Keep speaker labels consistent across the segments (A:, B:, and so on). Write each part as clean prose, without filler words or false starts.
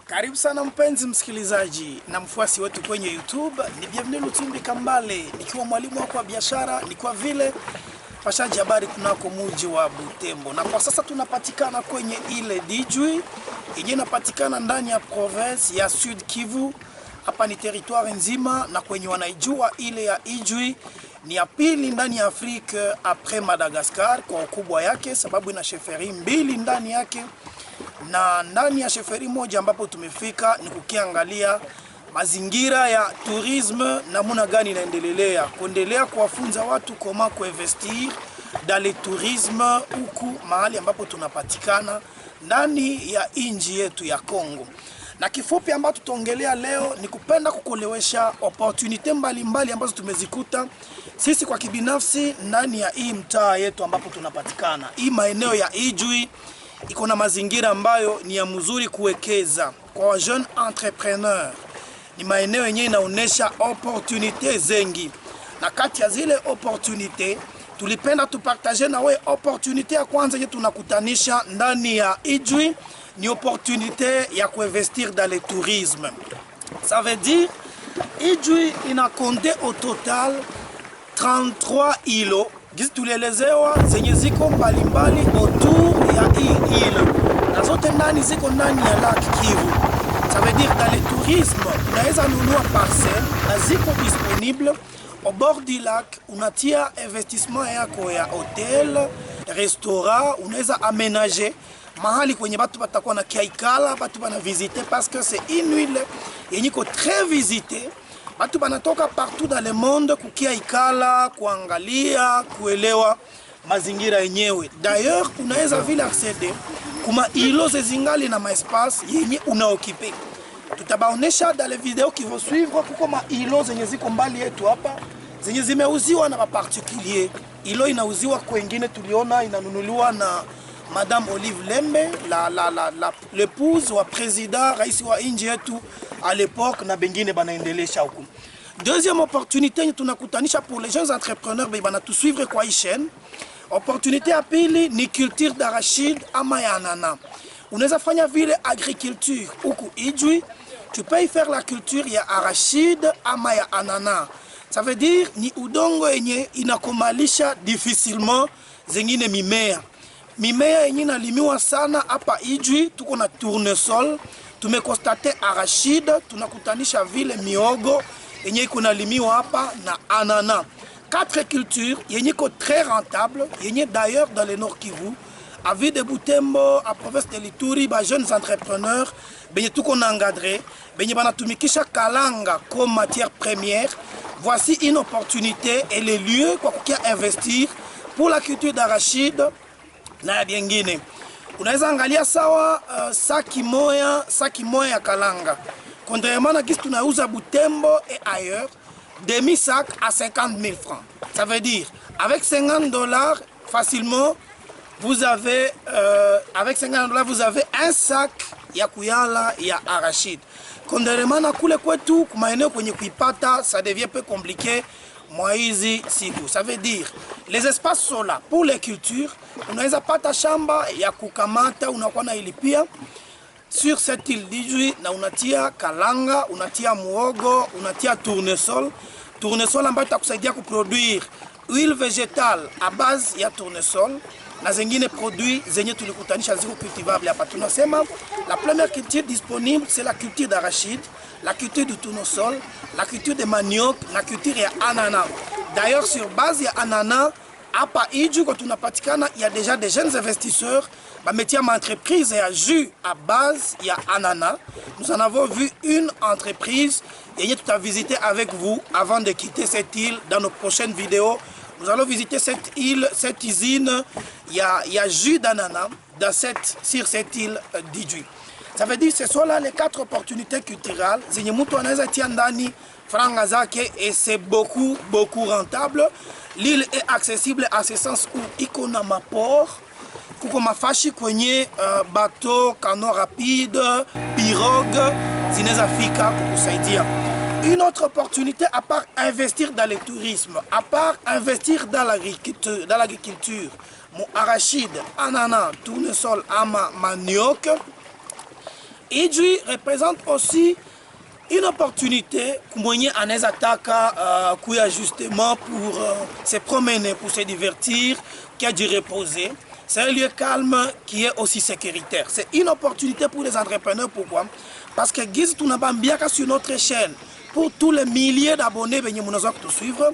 A: Karibu sana mpenzi msikilizaji na mfuasi wetu kwenye YouTube. Ni Bienvenue Lutumbi Kambale, nikiwa mwalimu wako wa biashara, nikiwa vile pashaji habari kunako mji wa Butembo. Na kwa sasa tunapatikana kwenye ile Ijwi, yenye inapatikana ndani ya province ya Sud Kivu. Hapa ni territoire nzima, na kwenye wanaijua ile ya Ijwi ni ya pili ndani ya Afrika après Madagascar kwa ukubwa yake, sababu ina sheferi mbili ndani yake. Na ndani ya sheferi moja ambapo tumefika ni kukiangalia mazingira ya tourisme namuna gani inaendelea, kuendelea kuwafunza watu koma kuinvestir dans le tourisme huku mahali ambapo tunapatikana ndani ya inji yetu ya Kongo. Na kifupi ambacho tutaongelea leo ni kupenda kukolewesha opportunity mbalimbali ambazo tumezikuta sisi kwa kibinafsi ndani ya hii mtaa yetu ambapo tunapatikana. Hii maeneo ya Ijwi iko na mazingira ambayo ni ya mzuri kuwekeza kwa jeune entrepreneur. Ni maeneo yenye inaonesha opportunity zengi, na kati ya zile opportunity tulipenda tupartager na we opportunity ya kwanza yenye tunakutanisha ndani ya Ijwi ni opportunité ya kuinvestir dans le tourisme. Ça veut dire Ijwi ina compté au total 33 îlots gizi tulielezewa zenye ziko mbalimbali autour ya hii île, na zote ndani ziko ndani ya Lac Kivu. Ça veut dire dans le tourisme unaweza nunua parcelle na ziko disponible au bord du lac. Unatia investissement yako ya hotel, restaurant, unaweza aménager mahali kwenye batu batakuwa na kiaikala, batu bana visiter parce que c'est une île yenye ko très visitée. Batu banatoka partout dans le monde kukiaikala, kuangalia, kuelewa mazingira yenyewe. D'ailleurs, unaweza vile accéder kuma îlots zezingali na espace yenye unaokipe. Tutabaonesha dans les vidéos qui vont suivre kuko ma îlots zenye ziko mbali yetu hapa, zenye zimeuziwa na ba particulier. Îlot inauziwa kwengine, tuliona inanunuliwa na Madame Olive Lembe, l'épouse wa président raisi wa inji yetu à l'époque, na bengine banaendelesha huko. Deuxième opportunité tunakutanisha pour les jeunes entrepreneurs bana tu suivre kwa hii chaîne. Opportunité ya pili ni culture d'arachide ama ya anana. Unaweza fanya vile agriculture huku Ijwi, tu peux y faire la culture ya arachide ama ya anana. Ça veut dire ni udongo yenye inakomalisha difficilement zengine mimea. Mimea yenye inalimiwa sana hapa Ijwi, tuko na tournesol, tumekonstate arachide, tunakutanisha vile miogo yenye iko nalimiwa hapa na anana. 4 cultures yenye ko très rentable, yenye d'ailleurs dans le Nord Kivu, à Ville de Butembo, à province de Lituri, ba jeunes entrepreneurs, benye tuko na encadré, benye banatumikisha kalanga comme matière première. Voici une opportunité et le lieu kwa kukia investir pour la culture d'arachide na biengine. Unaweza angalia sawa saki moya ya kalanga. Contrairement na kisi tunauza Butembo et ailleurs, demi-sac à 50 000 francs. Ça veut dire, avec 50 $, facilement, vous avez, avec 50 $, vous avez un sac ya kuyala ya arachide. Contrairement na kule kwetu, kumaeneo kwenye kuipata, ça devient peu compliqué. Moizi siku. Ça veut dire les espaces sont là pour les cultures. Unaweza pata shamba ya kukamata, unakuwa na ilipia sur cette île d'Ijwi, na unatia kalanga, unatia muogo, unatia tournesol. Tournesol ambayo itakusaidia kuproduire huile végétale à base ya tournesol, na zengine produits zenye tulikutanisha ziko cultivable hapa. Tunasema la première culture disponible c'est la culture d'arachide, la culture du tournesol, la culture de manioc, la culture ya ananas. D'ailleurs, sur base ya ananas, hapa Ijwi kwa tunapatikana, il y a déjà des jeunes investisseurs ba métier ma entreprise ya jus à base ya ananas. Nous en avons vu une entreprise et tout à visiter avec vous avant de quitter cette île. Dans nos prochaines vidéos, nous allons visiter cette île, cette usine. Il y a jus d'ananas sur cette île d'Ijwi. Ça veut dire que ce sont là les 4 opportunités culturelles. Zenye mtu anaweza tia ndani franga zake, et c'est beaucoup rentable. L'île est accessible à ce sens où iko na maport, kuko mafashi kwenye bateau, canot rapide, pirogue zinaweza fika kukusaidia. Une autre opportunité à part investir dans le tourisme, à part investir dans l'agriculture, mon arachide, ananas, tournesol, ama manioc, Idjwi représente aussi une opportunité mwenye anaweza taka kuya justement pour se promener, pour se divertir, qui a du reposer. C'est un lieu calme qui est aussi sécuritaire. C'est une opportunité pour les entrepreneurs. Pourquoi? Parce que Giz Tunabambiaka sur notre chaîne, pour tous les milliers d'abonnés qui suivre,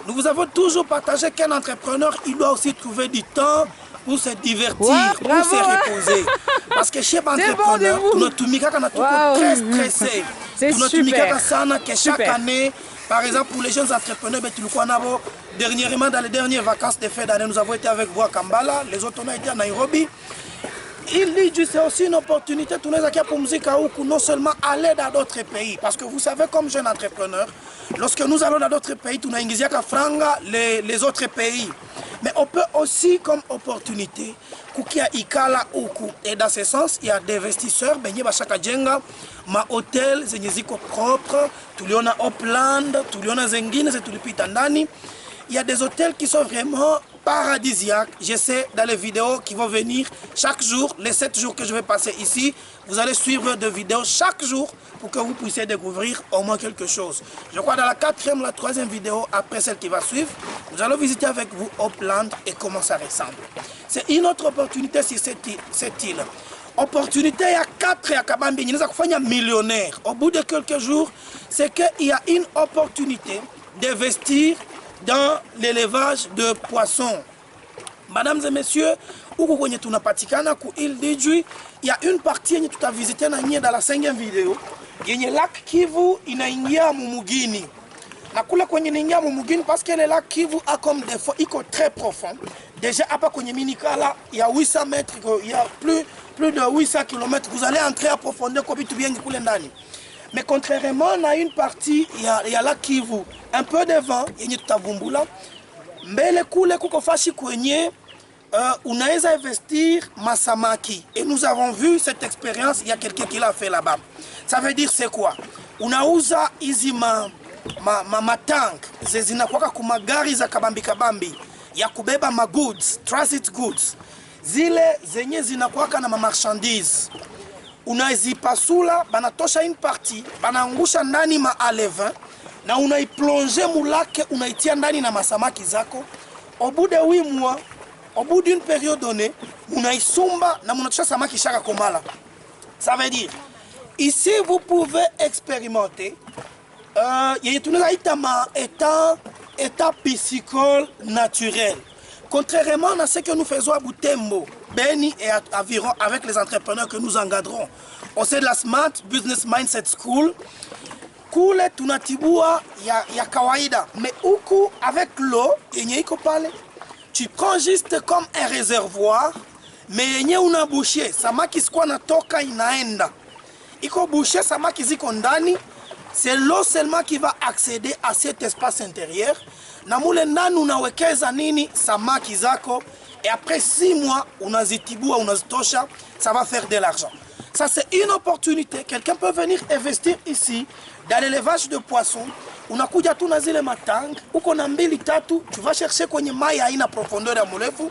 A: nous vous avons toujours partagé qu'un entrepreneur, il doit aussi trouver du temps pour se divertir, pour se reposer. Parce que chez entrepreneur, nous sommes très stressés.
B: C'est super.
A: Chaque année, par exemple, pour les jeunes entrepreneurs, dernièrement, dans les dernières vacances de fin d'année, nous avons été avec vous à Kampala, les autres on a été à Nairobi. Il dit c'est aussi une opportunité pour nous non seulement aller dans d'autres pays. Parce que vous savez, comme jeune entrepreneur, lorsque nous allons dans d'autres pays, nous avons franga les autres pays. Mais on peut aussi, comme opportunité, kukia ikala uku. Et dans ce sens, il y a des investisseurs, benye bashaka jenga, ma hôtel, zenyeziko propre, tuliona Upland, tuliona zengine, c'est tulipita ndani. Il y a des hôtels qui sont vraiment paradisiaques. Je sais dans les vidéos qui vont venir chaque jour, les 7 jours que je vais passer ici, vous allez suivre des vidéos chaque jour pour que vous puissiez découvrir au moins quelque chose. Je crois dans la 4e, la 3e vidéo, après celle qui va suivre, nous allons visiter avec vous Upland et comment ça ressemble. C'est une autre opportunité sur cette île. Opportunité, il y a 4 à Kabambi, il y a millionnaire. Au bout de quelques jours, c'est qu'il y a une opportunité d'investir dans l'élevage de poissons. Mesdames et messieurs, huku kwenye tunapatikana ku île d'Idjwi, il y a une partie yenye tutavisiter na nyie dans la 5e vidéo yenye lac Kivu inaingia mumugini. Na kula kwenye inaingia mumugini parce que le lac Kivu a comme des fois iko très profond. Déjà hapa kwenye minikala il y a 800 mètres, il y a plus de 800 km. Vous allez entrer à profondeur kwa bitu bien kule ndani. Mais contrairement à une partie, il y a la Kivu, un peu de vent, il y a tutavumbula. Mbele kule kuko fashi kwenye unaweza investir masamaki. Et nous avons vu cette expérience, il y a quelqu'un qui l'a fait là-bas. Ça veut dire c'est quoi? Unauza hizi matank, zinakuwaka kumagari za kabambi kabambi, ya kubeba magoods, transit goods. Zile zenye zinakuwaka na marchandises. Unazipasula, banatosha une partie, banangusha ndani ma alevin, na unaiplonge mulake, unaitia ndani na masamaki zako. Au bout de 8 mois, au bout d'une période donnée, unaisumba na munatosha samaki shaka komala. Ça veut dire, ici vous pouvez expérimenter, état piscicole naturel. Contrairement à ce que nous faisons à Butembo, Beni et environ avec les entrepreneurs que nous encadrons, on sait de la Smart Business Mindset School, kule tunatibua ya kawaida, mais uku avec l'eau, tu prends juste comme un réservoir, mais yenye una bouché, samaki sikuwa natoka inaenda. Iko bouché, samaki ziko ndani, c'est l'eau seulement qui va accéder à cet espace intérieur. Na mule ndani unawekeza nini samaki zako et après 6 mois unazitibua unazitosha, ça va faire de l'argent. Ça c'est une opportunité. Quelqu'un peut venir investir ici dans l'élevage de poissons. Unakuja tu na zile matang, uko na mbili tatu, tu vas chercher kwenye mai haina profondeur ya mrefu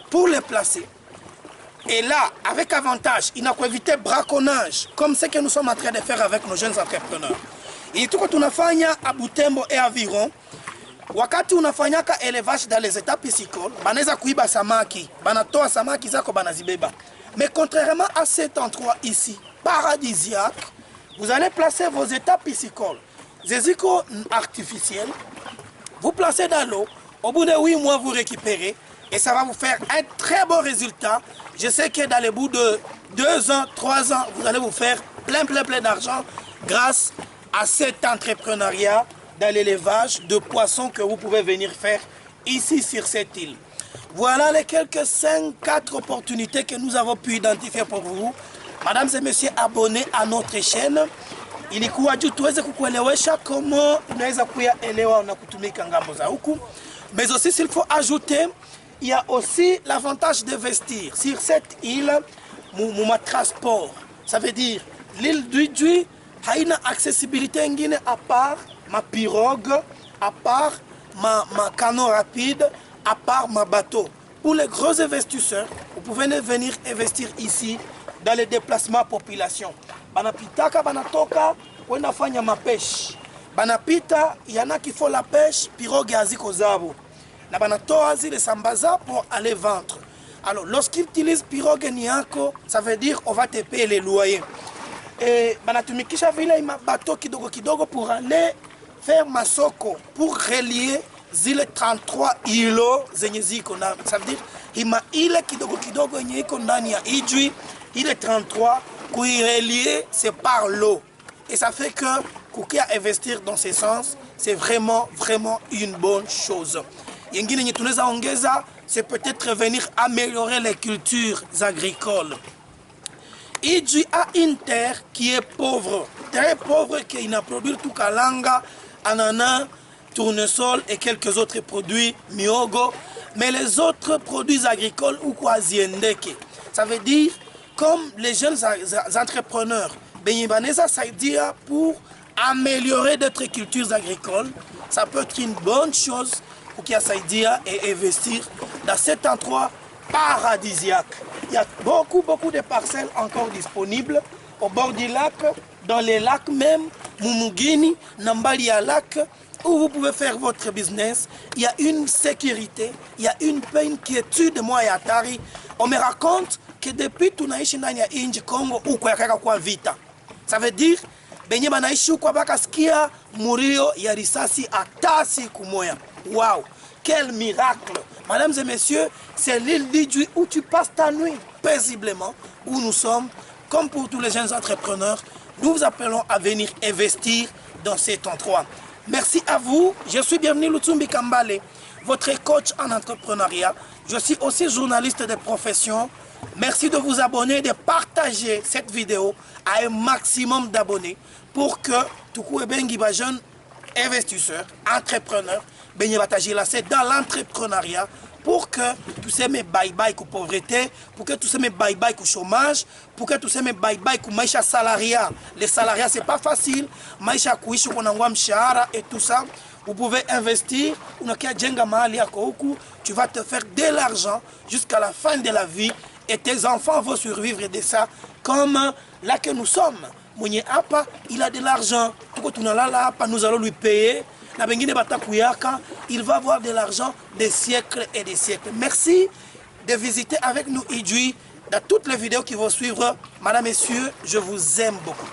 A: pour les placer. Et là, avec avantage, il n'a qu'à éviter braconnage, comme ce que nous sommes en train de faire avec nos jeunes entrepreneurs. Et tout ce que tunafanya à Butembo et environ, wakati unafanyaka élevage dans les états piscicoles, banaweza kuiba samaki, banatoa samaki zako banazibeba. Mais contrairement à cet endroit ici, paradisiaque, vous allez placer vos états piscicoles, des écoles artificiels, vous placez dans l'eau, au bout de 8 mois vous récupérez et ça va vous faire un très bon résultat. Je sais que dans le bout de 2 ans, 3 ans, vous allez vous faire plein d'argent grâce à cet entrepreneuriat dans l'élevage de poissons que vous pouvez venir faire ici sur cette île. Voilà les quelques 5-4 opportunités que nous avons pu identifier pour vous. Mesdames et messieurs, abonnez à notre chaîne. Ilikuwa juu tuweze kukuelewesha comment unaweza kuyaelewa na kutumika ngambo za huku. Mais aussi s'il faut ajouter, il y a aussi l'avantage d'investir sur cette île mon transport. Ça veut dire l'île d'Idjwi haina accessibilité ingine à part ma pirogue, à part ma canot rapide, à part ma bateau. Pour les gros investisseurs, vous pouvez venir investir ici dans les déplacements population. banapitaka banatoka kwenda fanya mapeshi. Banapita yana qui font la pêche, pirogue aziko zabo. Na banatoa zile sambaza pour aller vendre. Alors lorsqu'ils utilisent pirogue niako, ça veut dire on va te payer les loyers. Et banatumikisha vile bateau kidogo kidogo pour aller faire masoko, pour relier zile 33 îlots zenye ziko na, ça veut dire hima ile kidogo kidogo yenye iko ndani ya Ijwi, ile 33 kuirelier c'est par l'eau. Et ça fait que kukia investir dans ce sens, c'est vraiment une bonne chose. Yengine nye tunaweza ongeza, c'est peut-être venir améliorer les cultures agricoles. Ijwi a une terre qui est pauvre, très pauvre, qui n'a produit tout kalanga, ananas, tournesol et quelques autres produits, miogo, mais les autres produits agricoles ou kwaziendeke. Ça veut dire, comme les jeunes entrepreneurs, Benyibaneza Saidia pour améliorer d'autres cultures agricoles, ça peut être une bonne chose pour qu'il y ait Saidia et investir dans cet endroit paradisiaque. Il y a beaucoup de parcelles encore disponibles au bord du lac, dans les lacs même, Mumugini, Nambalia lac, où vous pouvez faire votre business. Il y a une sécurité, il y a une inquiétude, moi et Atari. On me raconte que depuis tunaishi ndani ya inji Congo uko yakaka kwa vita. Ça veut dire benye banaishi uko bakasikia murio ya risasi hata siku moya. Waouh, quel miracle! Mesdames et messieurs, c'est l'île d'Ijwi où tu passes ta nuit paisiblement, où nous sommes, comme pour tous les jeunes entrepreneurs, nous vous appelons à venir investir dans cet endroit. Merci à vous. Je suis bienvenu Lutsumbi Kambale, votre coach en entrepreneuriat. Je suis aussi journaliste de profession. Merci de vous abonner, de partager cette vidéo à un maximum d'abonnés pour que Tuku Ebengi ba jeune investisseur, entrepreneur, Benye Bataji là, c'est dans l'entrepreneuriat pour que tous ces mes bye-bye ku pauvreté, pour que tous ces mes bye-bye ku chômage, pour que tous ces mes bye-bye ku maisha salariat. Les salariats, c'est pas facile. Maisha kuishi kwa nangwa mshahara et tout ça. Vous pouvez investir, tu vas te faire de l'argent jusqu'à la fin de la vie et tes enfants vont survivre de ça. Comme là que nous sommes, Mounye Apa, il a de l'argent. Nous allons lui payer. Il va avoir de l'argent des siècles et des siècles. Merci de visiter avec nous Ijwi dans toutes les vidéos qui vont suivre. Madame, messieurs, je vous aime beaucoup.